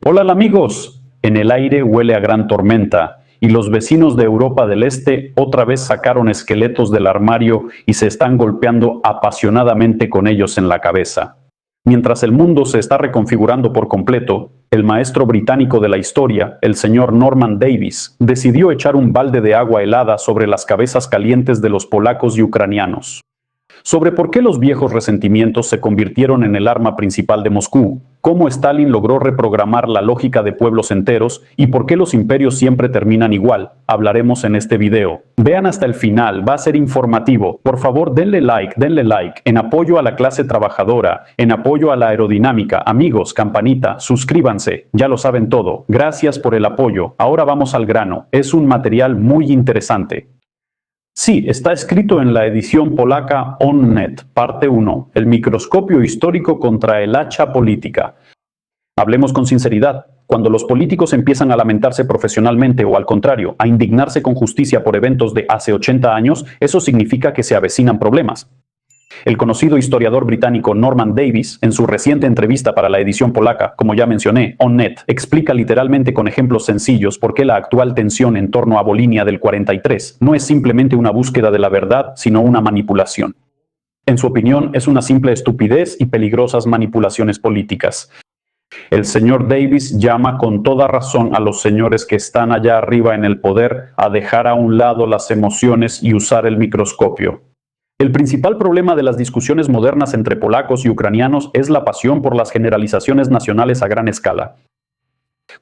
Hola amigos, en el aire huele a gran tormenta y los vecinos de Europa del Este otra vez sacaron esqueletos del armario y se están golpeando apasionadamente con ellos en la cabeza. Mientras el mundo se está reconfigurando por completo, el maestro británico de la historia, el señor Norman Davies, decidió echar un balde de agua helada sobre las cabezas calientes de los polacos y ucranianos. Sobre por qué los viejos resentimientos se convirtieron en el arma principal de Moscú, cómo Stalin logró reprogramar la lógica de pueblos enteros y por qué los imperios siempre terminan igual, hablaremos en este video. Vean hasta el final, va a ser informativo. Por favor, denle like, en apoyo a la clase trabajadora, en apoyo a la aerodinámica. Amigos, campanita, suscríbanse, ya lo saben todo. Gracias por el apoyo. Ahora vamos al grano, es un material muy interesante. Sí, está escrito en la edición polaca ONNET, parte 1, el microscopio histórico contra el hacha política. Hablemos con sinceridad, cuando los políticos empiezan a lamentarse profesionalmente o al contrario, a indignarse con justicia por eventos de hace 80 años, eso significa que se avecinan problemas. El conocido historiador británico Norman Davies, en su reciente entrevista para la edición polaca, como ya mencioné, ONNET, explica literalmente con ejemplos sencillos por qué la actual tensión en torno a Volinia del 43 no es simplemente una búsqueda de la verdad, sino una manipulación. En su opinión, es una simple estupidez y peligrosas manipulaciones políticas. El señor Davies llama con toda razón a los señores que están allá arriba en el poder a dejar a un lado las emociones y usar el microscopio. El principal problema de las discusiones modernas entre polacos y ucranianos es la pasión por las generalizaciones nacionales a gran escala.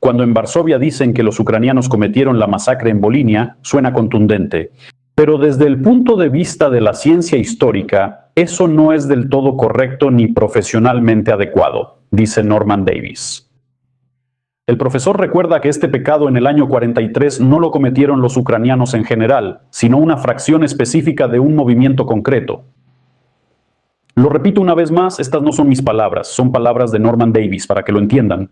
Cuando en Varsovia dicen que los ucranianos cometieron la masacre en Volinia, suena contundente. Pero desde el punto de vista de la ciencia histórica, eso no es del todo correcto ni profesionalmente adecuado, dice Norman Davies. El profesor recuerda que este pecado en el año 43 no lo cometieron los ucranianos en general, sino una fracción específica de un movimiento concreto. Lo repito una vez más, estas no son mis palabras, son palabras de Norman Davies, para que lo entiendan.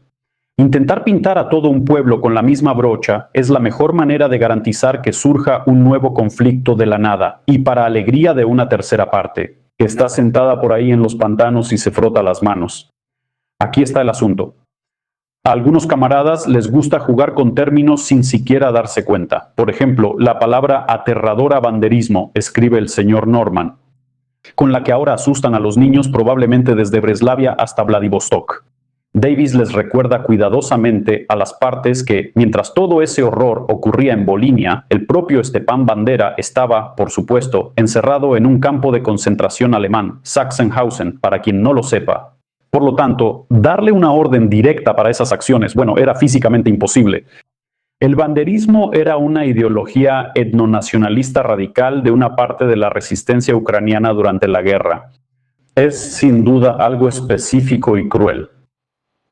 Intentar pintar a todo un pueblo con la misma brocha es la mejor manera de garantizar que surja un nuevo conflicto de la nada, y para alegría de una tercera parte, que está sentada por ahí en los pantanos y se frota las manos. Aquí está el asunto. A algunos camaradas les gusta jugar con términos sin siquiera darse cuenta. Por ejemplo, la palabra aterrador abanderismo, escribe el señor Norman, con la que ahora asustan a los niños probablemente desde Breslavia hasta Vladivostok. Davies les recuerda cuidadosamente a las partes que, mientras todo ese horror ocurría en Volinia, el propio Stepan Bandera estaba, por supuesto, encerrado en un campo de concentración alemán, Sachsenhausen, para quien no lo sepa. Por lo tanto, darle una orden directa para esas acciones, era físicamente imposible. El banderismo era una ideología etnonacionalista radical de una parte de la resistencia ucraniana durante la guerra. Es sin duda algo específico y cruel.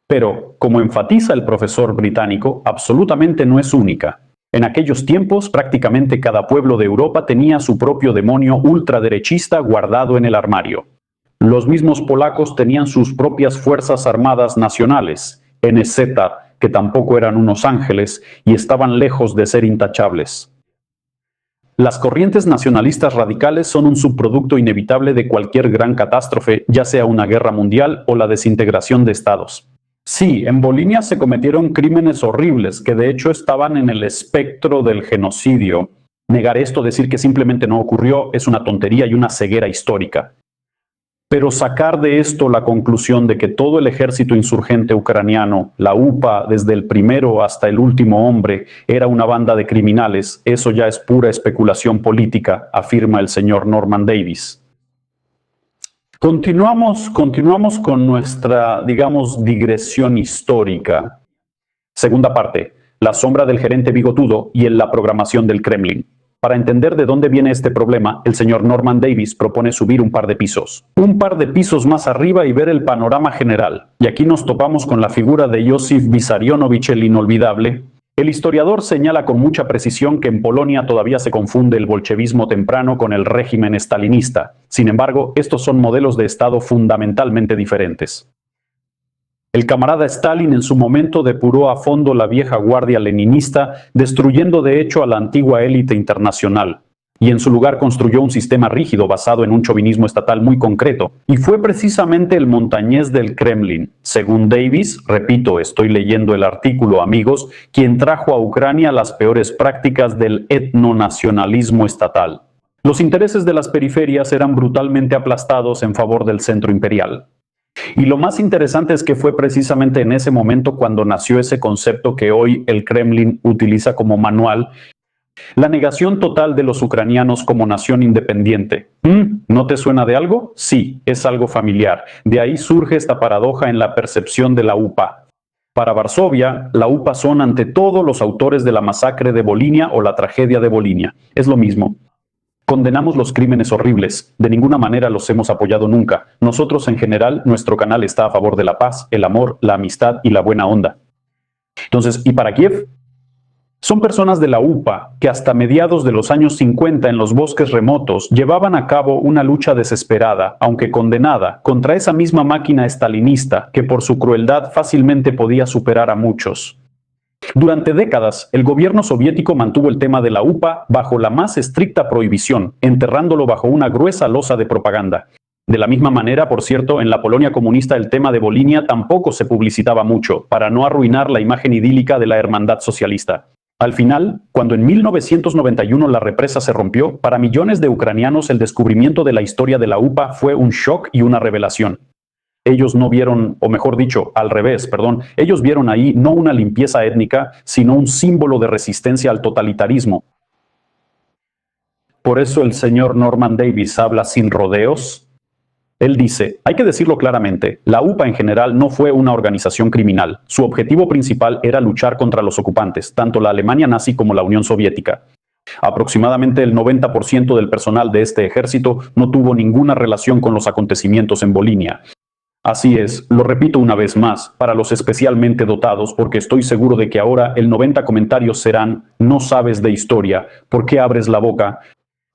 Pero, como enfatiza el profesor británico, absolutamente no es única. En aquellos tiempos, prácticamente cada pueblo de Europa tenía su propio demonio ultraderechista guardado en el armario. Los mismos polacos tenían sus propias fuerzas armadas nacionales, NZ, que tampoco eran unos ángeles y estaban lejos de ser intachables. Las corrientes nacionalistas radicales son un subproducto inevitable de cualquier gran catástrofe, ya sea una guerra mundial o la desintegración de estados. Sí, en Volinia se cometieron crímenes horribles que de hecho estaban en el espectro del genocidio. Negar esto, decir que simplemente no ocurrió, es una tontería y una ceguera histórica. Pero sacar de esto la conclusión de que todo el ejército insurgente ucraniano, la UPA, desde el primero hasta el último hombre, era una banda de criminales, eso ya es pura especulación política, afirma el señor Norman Davies. Continuamos con nuestra, digresión histórica. Segunda parte, la sombra del gerente bigotudo y en la programación del Kremlin. Para entender de dónde viene este problema, el señor Norman Davies propone subir un par de pisos. Un par de pisos más arriba y ver el panorama general. Y aquí nos topamos con la figura de Josif Vissarionovich el Inolvidable. El historiador señala con mucha precisión que en Polonia todavía se confunde el bolchevismo temprano con el régimen estalinista. Sin embargo, estos son modelos de Estado fundamentalmente diferentes. El camarada Stalin en su momento depuró a fondo la vieja guardia leninista, destruyendo de hecho a la antigua élite internacional. y en su lugar construyó un sistema rígido basado en un chauvinismo estatal muy concreto. Y fue precisamente el montañés del Kremlin, según Davis, repito, estoy leyendo el artículo, amigos, quien trajo a Ucrania las peores prácticas del etnonacionalismo estatal. Los intereses de las periferias eran brutalmente aplastados en favor del centro imperial. Y lo más interesante es que fue precisamente en ese momento cuando nació ese concepto que hoy el Kremlin utiliza como manual: la negación total de los ucranianos como nación independiente. ¿No te suena de algo? Sí, es algo familiar. De ahí surge esta paradoja en la percepción de la UPA. Para Varsovia, la UPA son ante todo los autores de la masacre de Volinia o la tragedia de Volinia. Es lo mismo. Condenamos los crímenes horribles. De ninguna manera los hemos apoyado nunca. Nosotros, en general, nuestro canal está a favor de la paz, el amor, la amistad y la buena onda. Entonces, ¿y para Kiev? Son personas de la UPA que hasta mediados de los años 50 en los bosques remotos llevaban a cabo una lucha desesperada, aunque condenada, contra esa misma máquina estalinista que por su crueldad fácilmente podía superar a muchos. Durante décadas, el gobierno soviético mantuvo el tema de la UPA bajo la más estricta prohibición, enterrándolo bajo una gruesa losa de propaganda. De la misma manera, por cierto, en la Polonia comunista el tema de Volinia tampoco se publicitaba mucho, para no arruinar la imagen idílica de la hermandad socialista. Al final, cuando en 1991 la represa se rompió, para millones de ucranianos el descubrimiento de la historia de la UPA fue un shock y una revelación. Ellos no vieron, o mejor dicho, al revés, ellos vieron ahí no una limpieza étnica, sino un símbolo de resistencia al totalitarismo. Por eso el señor Norman Davis habla sin rodeos. Él dice, hay que decirlo claramente, la UPA en general no fue una organización criminal. Su objetivo principal era luchar contra los ocupantes, tanto la Alemania nazi como la Unión Soviética. Aproximadamente el 90% del personal de este ejército no tuvo ninguna relación con los acontecimientos en Volinia. Así es, lo repito una vez más, para los especialmente dotados, porque estoy seguro de que ahora el 90 comentarios serán, no sabes de historia, ¿por qué abres la boca?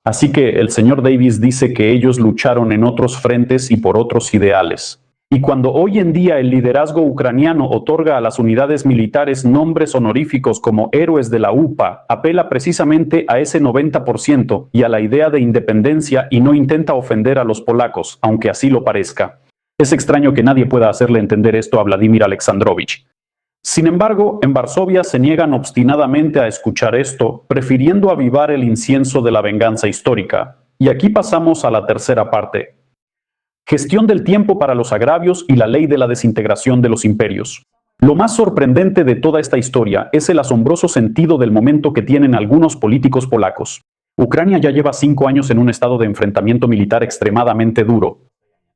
Así que el señor Davis dice que ellos lucharon en otros frentes y por otros ideales. Y cuando hoy en día el liderazgo ucraniano otorga a las unidades militares nombres honoríficos como héroes de la UPA, apela precisamente a ese 90% y a la idea de independencia y no intenta ofender a los polacos, aunque así lo parezca. Es extraño que nadie pueda hacerle entender esto a Vladimir Alexandrovich. Sin embargo, en Varsovia se niegan obstinadamente a escuchar esto, prefiriendo avivar el incienso de la venganza histórica. Y aquí pasamos a la tercera parte. Gestión del tiempo para los agravios y la ley de la desintegración de los imperios. Lo más sorprendente de toda esta historia es el asombroso sentido del momento que tienen algunos políticos polacos. Ucrania ya lleva 5 años en un estado de enfrentamiento militar extremadamente duro.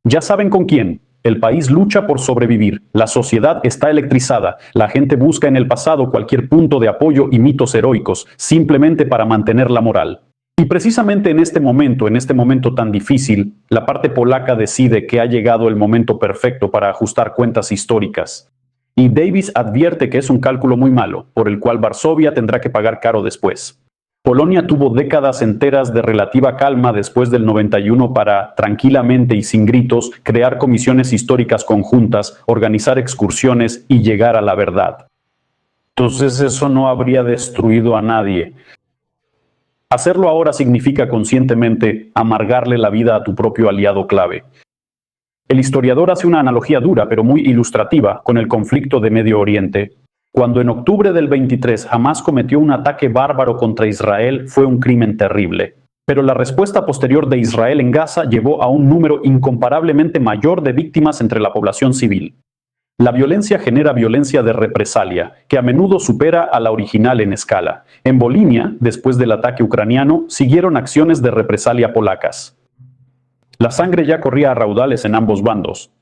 Ya saben con quién. El país lucha por sobrevivir, la sociedad está electrizada, la gente busca en el pasado cualquier punto de apoyo y mitos heroicos, simplemente para mantener la moral. Y precisamente en este momento tan difícil, la parte polaca decide que ha llegado el momento perfecto para ajustar cuentas históricas. Y Davis advierte que es un cálculo muy malo, por el cual Varsovia tendrá que pagar caro después. Polonia tuvo décadas enteras de relativa calma después del 91 para, tranquilamente y sin gritos, crear comisiones históricas conjuntas, organizar excursiones y llegar a la verdad. Entonces eso no habría destruido a nadie. Hacerlo ahora significa conscientemente amargarle la vida a tu propio aliado clave. El historiador hace una analogía dura pero muy ilustrativa con el conflicto de Medio Oriente. Cuando en octubre del 23 Hamás cometió un ataque bárbaro contra Israel, fue un crimen terrible. Pero la respuesta posterior de Israel en Gaza llevó a un número incomparablemente mayor de víctimas entre la población civil. La violencia genera violencia de represalia, que a menudo supera a la original en escala. En Volinia, después del ataque ucraniano, siguieron acciones de represalia polacas. La sangre ya corría a raudales en ambos bandos.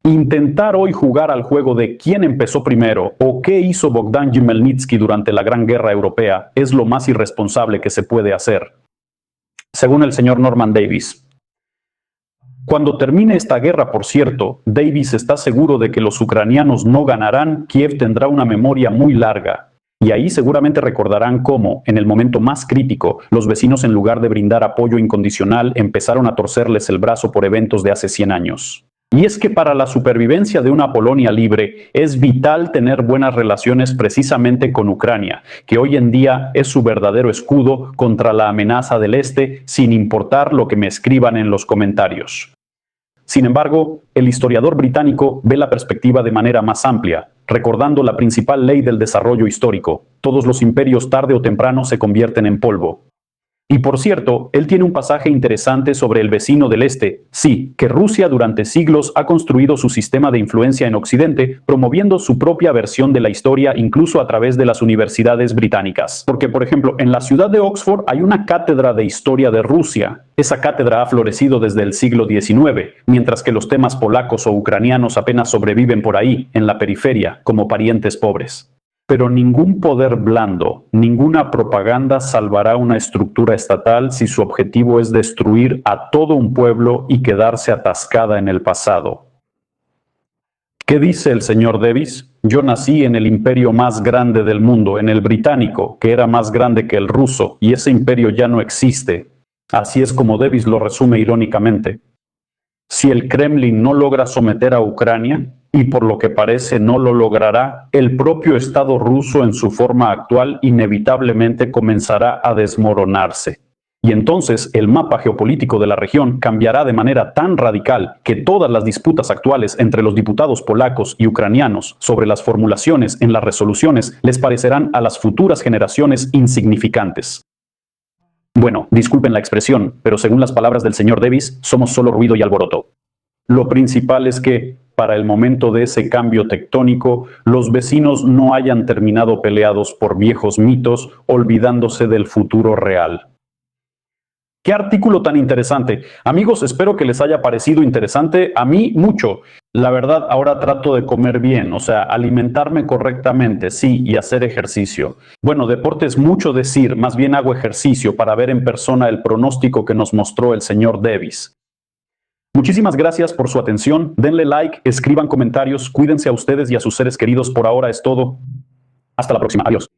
Intentar hoy jugar al juego de quién empezó primero o qué hizo Bogdan Khmelnytsky durante la Gran Guerra Europea es lo más irresponsable que se puede hacer. Según el señor Norman Davis. Cuando termine esta guerra, por cierto, Davis está seguro de que los ucranianos no ganarán, Kiev tendrá una memoria muy larga. Y ahí seguramente recordarán cómo, en el momento más crítico, los vecinos en lugar de brindar apoyo incondicional empezaron a torcerles el brazo por eventos de hace 100 años. Y es que para la supervivencia de una Polonia libre es vital tener buenas relaciones precisamente con Ucrania, que hoy en día es su verdadero escudo contra la amenaza del Este, sin importar lo que me escriban en los comentarios. Sin embargo, el historiador británico ve la perspectiva de manera más amplia, recordando la principal ley del desarrollo histórico: todos los imperios tarde o temprano se convierten en polvo. Y por cierto, él tiene un pasaje interesante sobre el vecino del Este. Sí, que Rusia durante siglos ha construido su sistema de influencia en Occidente, promoviendo su propia versión de la historia incluso a través de las universidades británicas. Porque, por ejemplo, en la ciudad de Oxford hay una cátedra de historia de Rusia. Esa cátedra ha florecido desde el siglo XIX, mientras que los temas polacos o ucranianos apenas sobreviven por ahí, en la periferia, como parientes pobres. Pero ningún poder blando, ninguna propaganda salvará una estructura estatal si su objetivo es destruir a todo un pueblo y quedarse atascada en el pasado. ¿Qué dice el señor Davis? Yo nací en el imperio más grande del mundo, en el británico, que era más grande que el ruso, y ese imperio ya no existe. Así es como Davis lo resume irónicamente. Si el Kremlin no logra someter a Ucrania, y por lo que parece no lo logrará, el propio Estado ruso en su forma actual inevitablemente comenzará a desmoronarse. Y entonces el mapa geopolítico de la región cambiará de manera tan radical que todas las disputas actuales entre los diputados polacos y ucranianos sobre las formulaciones en las resoluciones les parecerán a las futuras generaciones insignificantes. Bueno, disculpen la expresión, pero según las palabras del señor Davis, somos solo ruido y alboroto. Lo principal es que, para el momento de ese cambio tectónico, los vecinos no hayan terminado peleados por viejos mitos, olvidándose del futuro real. ¡Qué artículo tan interesante! Amigos, espero que les haya parecido interesante. A mí, mucho. La verdad, ahora trato de comer bien, o sea, alimentarme correctamente, sí, y hacer ejercicio. Bueno, deporte es mucho decir, más bien hago ejercicio para ver en persona el pronóstico que nos mostró el señor Davis. Muchísimas gracias por su atención. Denle like, escriban comentarios, cuídense a ustedes y a sus seres queridos. Por ahora es todo. Hasta la próxima. Adiós.